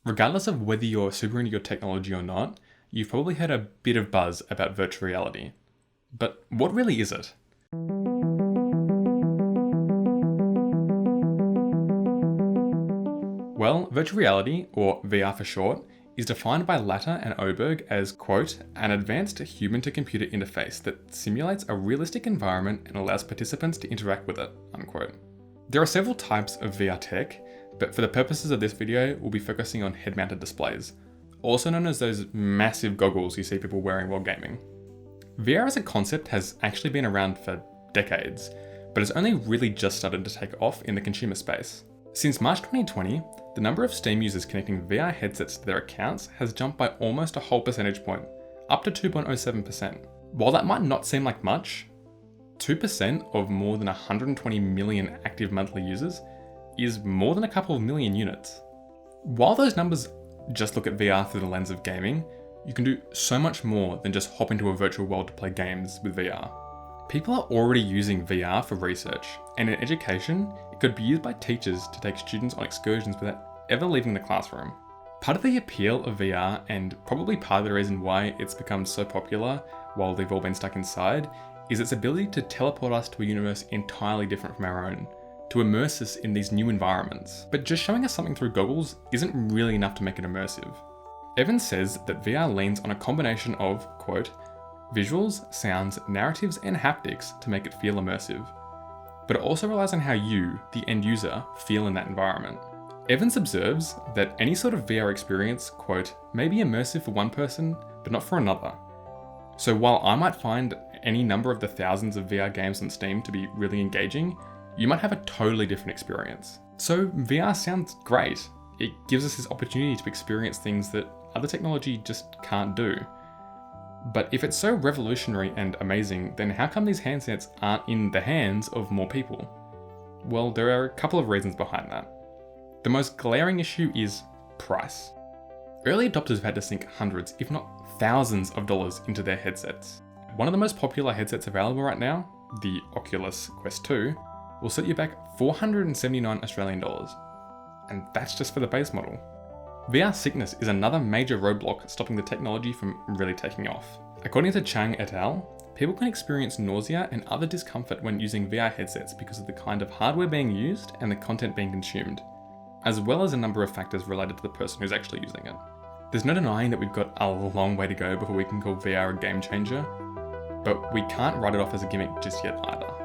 Regardless of whether you're super into your technology or not, you've probably heard a bit of buzz about virtual reality. But what really is it? Well, virtual reality, or VR for short, is defined by Latta and Oberg as, quote, an advanced human-to-computer interface that simulates a realistic environment and allows participants to interact with it, unquote. There are several types of VR tech, but for the purposes of this video, we'll be focusing on head-mounted displays, also known as those massive goggles you see people wearing while gaming. VR as a concept has actually been around for decades, but has only really just started to take off in the consumer space. Since March 2020, the number of Steam users connecting VR headsets to their accounts has jumped by almost a whole percentage point, up to 2.07%. While that might not seem like much, 2% of more than 120 million active monthly users is more than a couple of million units. While those numbers just look at VR through the lens of gaming, you can do so much more than just hop into a virtual world to play games with VR. People are already using VR for research, and in education, it could be used by teachers to take students on excursions without ever leaving the classroom. Part of the appeal of VR, and probably part of the reason why it's become so popular while they've all been stuck inside, is its ability to teleport us to a universe entirely different from our own, to immerse us in these new environments. But just showing us something through goggles isn't really enough to make it immersive. Evans says that VR leans on a combination of, quote, visuals, sounds, narratives, and haptics to make it feel immersive. But it also relies on how you, the end user, feel in that environment. Evans observes that any sort of VR experience, quote, may be immersive for one person, but not for another. So while I might find any number of the thousands of VR games on Steam to be really engaging, you might have a totally different experience. So VR sounds great. It gives us this opportunity to experience things that other technology just can't do. But if it's so revolutionary and amazing, then how come these handsets aren't in the hands of more people? Well, there are a couple of reasons behind that. The most glaring issue is price. Early adopters have had to sink hundreds, if not thousands of dollars into their headsets. One of the most popular headsets available right now, the Oculus Quest 2, will set you back $479 Australian dollars. And that's just for the base model. VR sickness is another major roadblock stopping the technology from really taking off. According to Chang et al., people can experience nausea and other discomfort when using VR headsets because of the kind of hardware being used and the content being consumed, as well as a number of factors related to the person who's actually using it. There's no denying that we've got a long way to go before we can call VR a game changer, but we can't write it off as a gimmick just yet either.